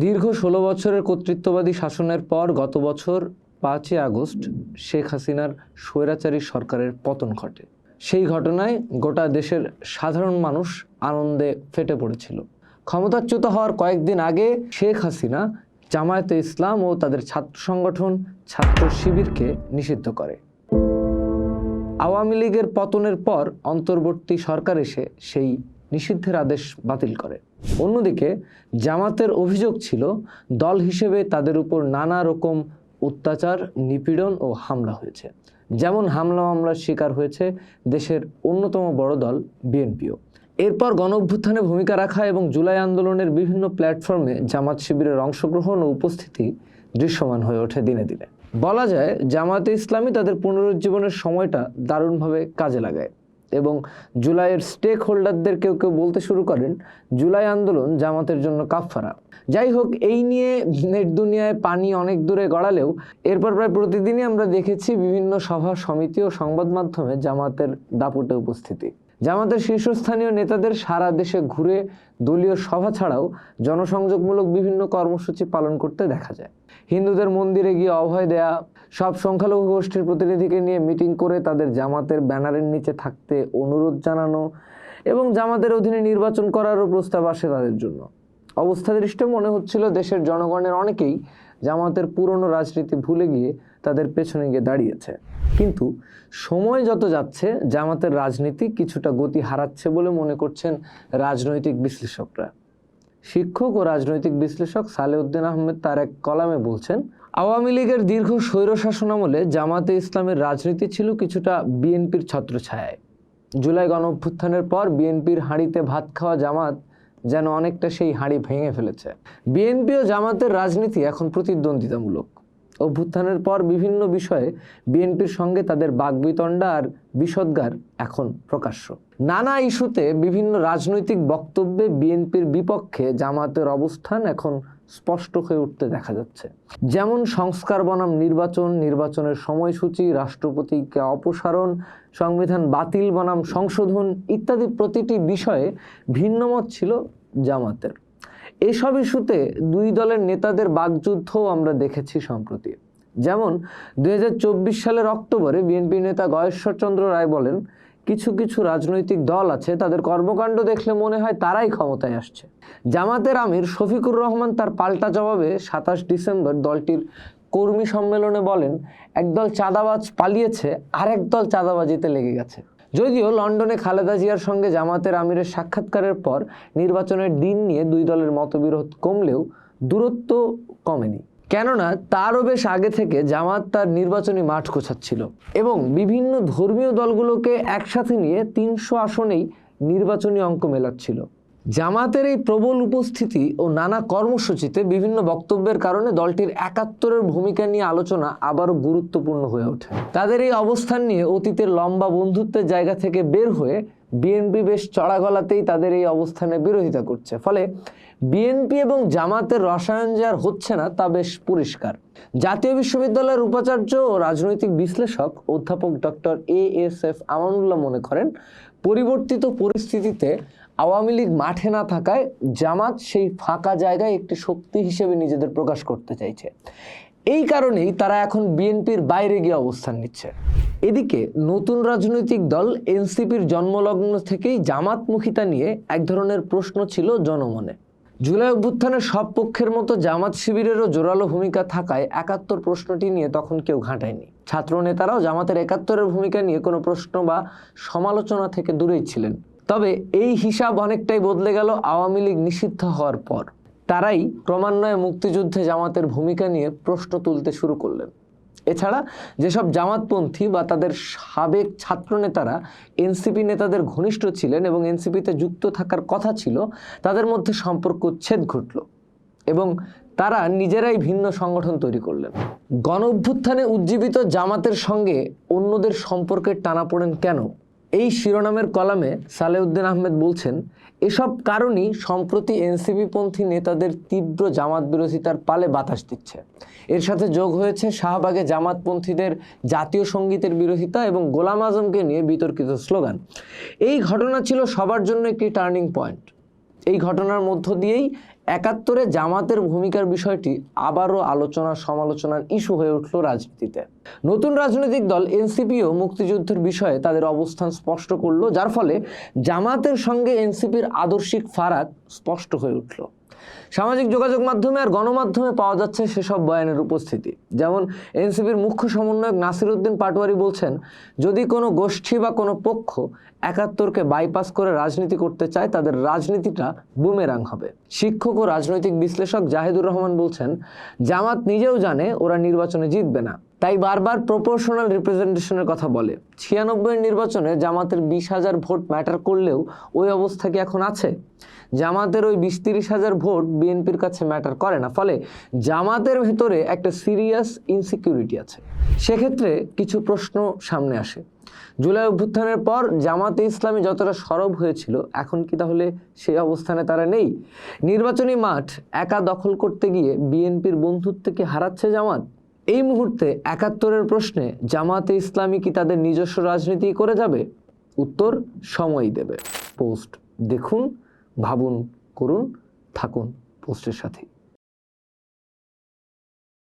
দীর্ঘ ১৬ বছরের কর্তৃত্ববাদী শাসনের পর গত বছর ৫ই আগস্ট শেখ হাসিনার স্বৈরাচারী সরকারের পতন ঘটে। সেই ঘটনায় গোটা দেশের সাধারণ মানুষ আনন্দে ফেটে পড়েছিল। ক্ষমতাচ্যুত হওয়ার কয়েকদিন আগে শেখ হাসিনা জামায়াতে ইসলাম ও তাদের ছাত্র সংগঠন ছাত্র শিবিরকে নিষিদ্ধ করে। আওয়ামী লীগের পতনের পর অন্তর্বর্তী সরকার এসে সেই নিষিদ্ধের আদেশ বাতিল করে। অন্যদিকে জামাতের অভিযোগ ছিল দল হিসেবে তাদের উপর নানা রকম অত্যাচার, নিপীড়ন ও হামলা হয়েছে। যেমন হামলা মামলার শিকার হয়েছে দেশের অন্যতম বড় দল বিএনপিও। এরপর গণঅভ্যুত্থানে ভূমিকা রাখা এবং জুলাই আন্দোলনের বিভিন্ন প্ল্যাটফর্মে জামাত শিবিরের অংশগ্রহণ ও উপস্থিতি দৃশ্যমান হয়ে ওঠে দিনে দিনে। বলা যায় জামাতে ইসলামী তাদের পুনরুজ্জীবনের সময়টা দারুণভাবে কাজে লাগায় এবং জুলাইয়ের স্টেক হোল্ডারদের কেউ কেউ বলতে শুরু করেন জুলাই আন্দোলন জামাতের জন্য কাফফারা। যাই হোক, এই নিয়ে নেট দুনিয়ায় পানি অনেক দূরে গড়ালেও এরপর প্রায় প্রতিদিনই আমরা দেখেছি বিভিন্ন সভা সমিতি ও সংবাদ মাধ্যমে জামাতের দাপটে উপস্থিতি। জামাতের শীর্ষস্থানীয় নেতাদের সারা দেশে ঘুরে দলীয় সভা ছাড়াও জনসংযোগমূলক বিভিন্ন কর্মসূচি পালন করতে দেখা যায়। হিন্দুদের মন্দিরে গিয়ে অভয় দেয়া, সব সংখ্যালঘু গোষ্ঠীর প্রতিনিধিকে নিয়ে মিটিং করে তাদের জামাতের ব্যানারের নিচে থাকতে অনুরোধ জানানো এবং জামাতের অধীনে নির্বাচন করারও প্রস্তাব আসে তাদের জন্য। অবস্থা দৃষ্টে মনে হচ্ছিল দেশের জনগণের অনেকেই জামাতের পুরনো রাজনীতি ভুলে গিয়ে তাদের পেছনে গিয়ে দাঁড়িয়েছে। কিন্তু সময় যত যাচ্ছে জামাতের রাজনীতি কিছুটা গতি হারাচ্ছে বলে মনে করছেন রাজনৈতিক বিশ্লেষকরা। শিক্ষক ও রাজনৈতিক বিশ্লেষক সালেউদ্দিন আহমেদ তার এক কলামে বলছেন, আওয়ামী লীগের দীর্ঘ স্বৈরশাসন আমলে জামাতে ইসলামের রাজনীতি ছিল কিছুটা বিএনপির ছত্রছায়ায়। জুলাই গণঅভ্যুত্থানের পর বিএনপির হাঁড়িতে ভাত খাওয়া জামাত যেন অনেকটা সেই হাঁড়ি ভেঙে ফেলেছে। বিএনপি ও জামাতের রাজনীতি এখন প্রতিদ্বন্দ্বিতামূলক। অভ্যুত্থানের পর বিভিন্ন বিষয়ে বিএনপির সঙ্গে তাদের বাগবিতণ্ডা আর বিষোদ্গার এখন প্রকাশ্য। নানা ইস্যুতে বিভিন্ন রাজনৈতিক বক্তব্যে বিএনপির বিপক্ষে জামাতের অবস্থান এখন স্পষ্ট হয়ে উঠতে দেখা যাচ্ছে। যেমন সংস্কার বনাম নির্বাচন, নির্বাচনের সময়সূচি, রাষ্ট্রপতিকে অপসারণ, সংবিধান বাতিল বনাম সংশোধন ইত্যাদি প্রতিটি বিষয়ে ভিন্নমত ছিল জামাতের। এসব ইস্যুতে দুই দলের নেতাদের বাকযুদ্ধও আমরা দেখেছি সম্প্রতি। যেমন ২০২৪ সালের অক্টোবরে বিএনপি নেতা গয়েশ্বরচন্দ্র রায় বলেন, কিছু কিছু রাজনৈতিক দল আছে তাদের কর্মকাণ্ড দেখলে মনে হয় তারাই ক্ষমতায় আসছে। জামাতের আমির শফিকুর রহমান তার পাল্টা জবাবে ২৭ ডিসেম্বর দলটির কর্মী সম্মেলনে বলেন, একদল চাঁদাবাজ পালিয়েছে, আরেক দল চাঁদাবাজিতে লেগে গেছে। যদিও লন্ডনে খালেদা জিয়ার সঙ্গে জামাতের আমিরের সাক্ষাৎকারের পর নির্বাচনের দিন নিয়ে দুই দলের মতবিরোধ কমলেও দূরত্ব কমেনি। কেননা তারও বেশ আগে থেকে জামাত তার নির্বাচনী মাঠ গোছাচ্ছিল এবং বিভিন্ন ধর্মীয় দলগুলোকে একসাথে নিয়ে ৩০০ আসনেই নির্বাচনী অঙ্ক মেলাচ্ছিল। জামাতের এই প্রবল উপস্থিতি ও নানা কর্মসূচিতে বিভিন্ন বক্তব্যের কারণে দলটির একাত্তরের ভূমিকা নিয়ে আলোচনা আবারও গুরুত্বপূর্ণ হয়ে ওঠে। তাদের এই অবস্থান নিয়ে অতীতের লম্বা বন্ধুত্বের জায়গা থেকে বের হয়ে বিএনপি বেশ চড়া গলাতেই তাদের এই অবস্থানে বিরোধিতা করছে। ফলে বিএনপি এবং জামাতের রসায়ন যে আর হচ্ছে না তা বেশ পরিষ্কার। জাতীয় বিশ্ববিদ্যালয়ের উপাচার্য ও রাজনৈতিক বিশ্লেষক অধ্যাপক ডক্টর ASF আমানুল্লাহ মনে করেন, পরিবর্তিত পরিস্থিতিতে আওয়ামী লীগ মাঠে না থাকায় জামাত সেই ফাঁকা জায়গায় একটি শক্তি হিসেবে নিজেদের প্রকাশ করতে চাইছে। এই কারণেই তারা এখন বিএনপির বাইরে গিয়ে অবস্থান নিচ্ছে। এদিকে নতুন রাজনৈতিক দল এনসিপির জন্মলগ্ন থেকেই জামাতমুখিতা নিয়ে এক ধরনের প্রশ্ন ছিল জনমনে। জুলাই অভ্যুত্থানের সব পক্ষের মতো জামাত শিবিরেরও জোরালো ভূমিকা থাকায় একাত্তর প্রশ্নটি নিয়ে তখন কেউ ঘাঁটায়নি। ছাত্র নেতারাও জামাতের একাত্তরের ভূমিকা নিয়ে কোনো প্রশ্ন বা সমালোচনা থেকে দূরেই ছিলেন। তবে এই হিসাব অনেকটাই বদলে গেল আওয়ামী লীগ নিষিদ্ধ হওয়ার পর। তারাই ক্রমান্বয়ে মুক্তিযুদ্ধে জামাতের ভূমিকা নিয়ে প্রশ্ন তুলতে শুরু করলেন। এছাড়া যেসব জামাতপন্থী বা তাদের সাবেক ছাত্র নেতারা এনসিপি নেতাদের ঘনিষ্ঠ ছিলেন এবং এনসিপিতে যুক্ত থাকার কথা ছিল, তাদের মধ্যে সম্পর্ক উচ্ছেদ ঘটল এবং তারা নিজেরাই ভিন্ন সংগঠন তৈরি করলেন। গণঅভ্যুত্থানে উজ্জীবিত জামাতের সঙ্গে অন্যদের সম্পর্কের টানাপোড়েন কেন? এই শিরোনামের কলামে সালেউদ্দিন আহমেদ বলছেন, এসব কারণই সম্প্রতি এনসিপিপন্থী নেতাদের তীব্র জামাত বিরোধিতার পালে বাতাস দিচ্ছে। এর সাথে যোগ হয়েছে শাহবাগে জামাতপন্থীদের জাতীয় সঙ্গীতের বিরোধিতা এবং গোলাম আজমকে নিয়ে বিতর্কিত স্লোগান। এই ঘটনা ছিল সবার জন্য একটি টার্নিং পয়েন্ট। এই ঘটনার মধ্য দিয়েই একাত্তরে জামাতের ভূমিকার বিষয়টি আবারও আলোচনা সমালোচনার ইস্যু হয়ে উঠল রাজনীতিতে। নতুন রাজনৈতিক দল এনসিপিও মুক্তিযুদ্ধের বিষয়ে তাদের অবস্থান স্পষ্ট করলো, যার ফলে জামাতের সঙ্গে এনসিপির আদর্শিক ফারাক স্পষ্ট হয়ে উঠল। সামাজিক যোগাযোগ মাধ্যমে আর গণমাধ্যমে পাওয়া যাচ্ছে সেসব বয়ানের উপস্থিতি। যেমন এনসিপির মুখ্য সমন্বয়ক নাসিরউদ্দিন পাটোয়ারি বলছেন, যদি কোনো গোষ্ঠী বা কোনো পক্ষ একাত্তরকে বাইপাস করে রাজনীতি করতে চায়, তাদের রাজনীতিটা বুমেরাং হবে। শিক্ষক ও রাজনৈতিক বিশ্লেষক জাহিদুর রহমান বলছেন, জামাত নিজেও জানে ওরা নির্বাচনে জিতবে না, তাই বারবার প্রপোর্শনাল রিপ্রেজেন্টেশনের কথা বলে। 96-এর নির্বাচনে জামাতের 20,000 ভোট ম্যাটার করলেও ওই অবস্থা কি এখন আছে? জামাতের ওই 20-30 হাজার ভোট বিএনপির কাছে ম্যাটার করে না। ফলে জামাতের ভেতরে একটা সিরিয়াস ইনসিকিউরিটি আছে। সেক্ষেত্রে কিছু প্রশ্ন সামনে আসে। জুলাই অভ্যুত্থানের পর জামাতে ইসলামী যতটা সরব হয়েছিল, এখন কি তাহলে সেই অবস্থানে তারা নেই? নির্বাচনী মাঠ একা দখল করতে গিয়ে বিএনপির বন্ধুত্বকে হারাচ্ছে জামাত? এই মুহূর্তে 71-এর প্রশ্নে জামাতে ইসলামী কি তাদের নিজস্ব রাজনীতি করে যাবে? উত্তর সময়ই দেবে। পোস্ট দেখুন, ভাবুন, করুন, থাকুন পোস্টের সাথে।